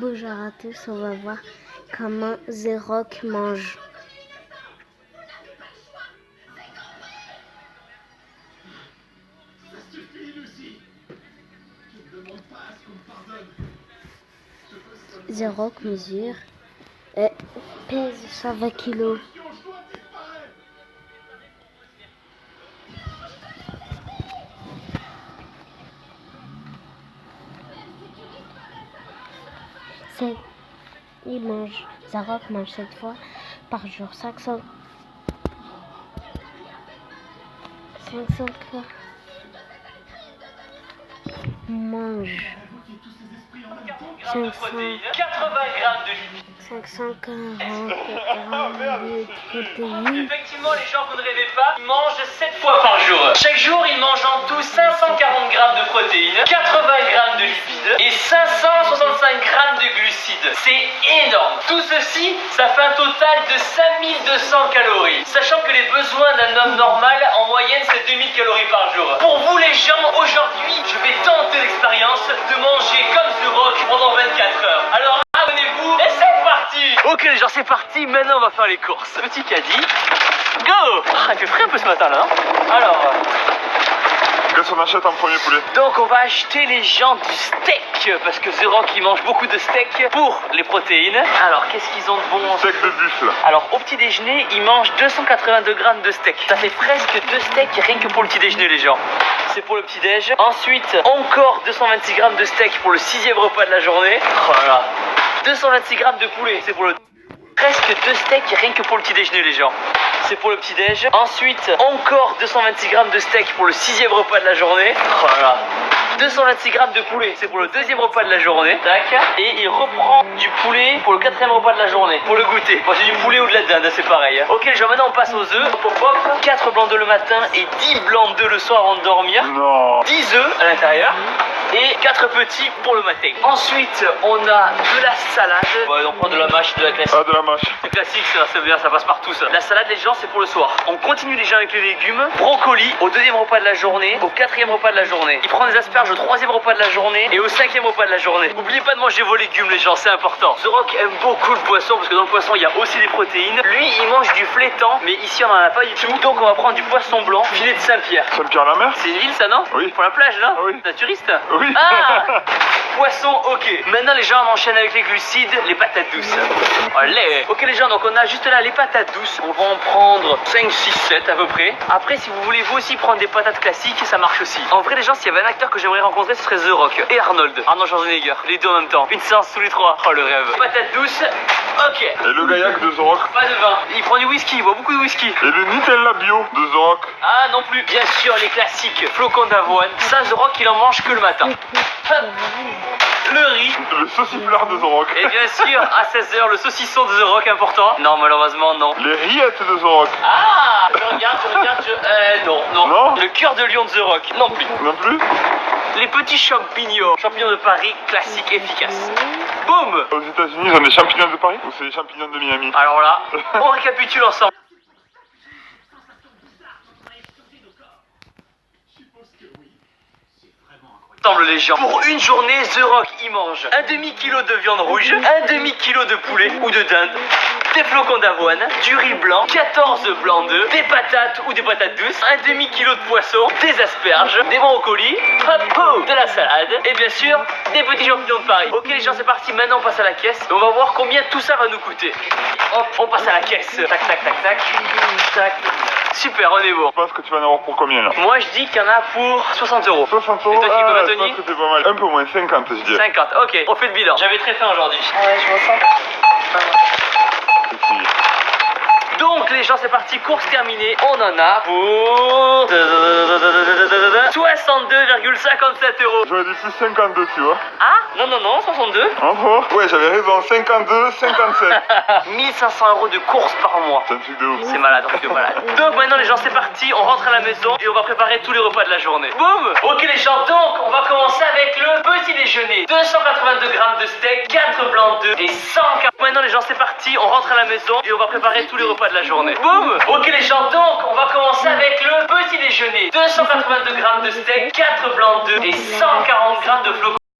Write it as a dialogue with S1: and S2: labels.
S1: Bonjour à tous, on va voir comment The Rock mange. The Rock mesure et pèse 120 kilos. The Rock mange 7 fois par jour, 500 fois. Mange
S2: 80 grammes de lipides.
S1: 540 grammes de protéines.
S2: Effectivement, les gens, vous ne rêvez pas, ils mangent 7 fois par jour. Chaque jour, ils mangent en tout 540 grammes de protéines, 80 grammes de lipides et 565 grammes de glucides. C'est énorme. Tout ceci, ça fait un total de 5200 calories. Sachant que les besoins d'un homme normal, en moyenne, c'est 2000 calories par jour. Pour vous, les gens, aujourd'hui, je vais tenter l'expérience de manger comme The Rock pendant 24 heures. Alors, abonnez-vous et c'est parti. Ok les gens, c'est parti, maintenant on va faire les courses. Petit caddie, go. Il fait frais un peu ce matin là, hein. Alors,
S3: qu'est-ce qu'on achète en premier poulet?
S2: donc on va acheter les gens du steak, parce que The Rock il mange beaucoup de steak pour les protéines. Alors qu'est-ce qu'ils ont de bon?
S3: Steak de buffle.
S2: Alors au petit déjeuner, ils mangent 282 grammes de steak. Ça fait presque 2 steaks rien que pour le petit déjeuner les gens. C'est pour le petit déj. Ensuite, encore 226 grammes de steak pour le 6e repas de la journée. Voilà. 226 grammes de poulet, c'est pour le... Presque 2 steaks rien que pour le petit déjeuner les gens. C'est pour le petit déj. Ensuite, encore 226 grammes de steak pour le 6e repas de la journée. Voilà. 226 grammes de poulet, c'est pour le 2e repas de la journée. Tac. Et il reprend du poulet pour le 4e repas de la journée. Pour le goûter. Bon, c'est du poulet ou de la dinde, c'est pareil. Ok, les gens, maintenant on passe aux œufs. Hop, hop, hop. 4 blancs d'œufs le matin et 10 blancs d'œufs le soir avant de dormir.
S3: Non.
S2: 10 œufs à l'intérieur. Et 4 petits pour le matin. Ensuite, on a de la salade. On prend de la mâche, de la classique.
S3: Ah, de la mâche.
S2: C'est classique, ça, c'est bien, ça passe partout ça. La salade, les gens, c'est pour le soir. On continue les gens avec les légumes. Brocoli au 2e repas de la journée, au 4e repas de la journée. Il prend des asperges au 3e repas de la journée et au 5e repas de la journée. N'oubliez pas de manger vos légumes, les gens, c'est important. The Rock aime beaucoup le poisson parce que dans le poisson, il y a aussi des protéines. Lui, il mange du flétan, mais ici, on n'en a pas du tout. Donc, on va prendre du poisson blanc, filet de Saint-Pierre.
S3: Saint-Pierre-la-Mer?
S2: C'est une ville, ça, non?
S3: Oui.
S2: Pour la plage, là?
S3: Ah oui.
S2: Naturiste?
S3: Oui.
S2: Ah! Poisson, ok. Maintenant, les gens, on enchaîne avec les glucides, les patates douces. Allez. Ok, les gens, donc on a juste là les patates douces. On va en prendre 5, 6, 7 à peu près. Après, si vous voulez vous aussi prendre des patates classiques, ça marche aussi. En vrai, les gens, s'il y avait un acteur que j'aimerais rencontrer, ce serait The Rock et Arnold Schwarzenegger. Les deux en même temps. Une séance tous les trois. Oh, le rêve. Patates douces, ok.
S3: Et le gaillac de The Rock?
S2: Pas de vin. Il prend du whisky, il boit beaucoup de whisky.
S3: Et le Nutella bio de The Rock?
S2: Ah, non plus. Bien sûr, les classiques. Flocons d'avoine. Ça, The Rock, il en mange que le matin. Hop. Le riz.
S3: Le sauciflard de The Rock?
S2: Et bien sûr, à 16h, le saucisson de The Rock important. Non, malheureusement, non.
S3: Les rillettes de The Rock?
S2: Ah, je regarde, non.
S3: Non.
S2: Le cœur de lion de The Rock, non plus.
S3: Non plus?
S2: Les petits champignons. Champignons de Paris, classique, efficace. Boum.
S3: Aux États-Unis, ils ont des champignons de Paris ou c'est des champignons de Miami?
S2: Alors là, on récapitule ensemble. Les gens. Pour une journée, The Rock il mange un demi-kilo de viande rouge, un demi-kilo de poulet ou de dinde, des flocons d'avoine, du riz blanc, 14 blancs d'œufs, des patates ou des patates douces, un demi-kilo de poisson, des asperges, des brocolis, hop, de la salade et bien sûr des petits champignons de Paris. Ok les gens, c'est parti, maintenant on passe à la caisse et on va voir combien tout ça va nous coûter. Hop, on passe à la caisse. Tac, tac, tac, tac, tac. Super, on est bon.
S3: Je pense que tu vas en avoir pour combien là?
S2: Moi je dis qu'il y en a pour 60 euros.
S3: 60
S2: Et
S3: euros?
S2: toi, tu dis combien,
S3: Je
S2: Tony?
S3: pense que c'est pas mal. Un peu moins, 50 je dirais.
S2: 50, ok, on fait le bilan. J'avais très faim aujourd'hui.
S1: Ouais, je ressens.
S2: Donc les gens, c'est parti, course terminée. On en a pour 62,57 euros.
S3: J'aurais dit plus 52, tu vois.
S2: Ah non, 62.
S3: Encore? Ouais, j'avais raison, 52, 57.
S2: 1500 euros de course par mois.
S3: C'est un truc de ouf.
S2: C'est malade, un truc de malade. Donc maintenant les gens, c'est parti, on rentre à la maison et on va préparer tous les repas de la journée. Boum. Ok les gens, donc on va commencer avec le petit déjeuner. 282 grammes de steak, 4 blancs d'œufs et 140. Maintenant les gens, c'est parti, on rentre à la maison et on va préparer tous les repas de la journée. Boum. Ok les gens, donc on va commencer avec le petit déjeuner. 282 grammes de steak, 4 blancs d'œufs et 140 grammes de flocons.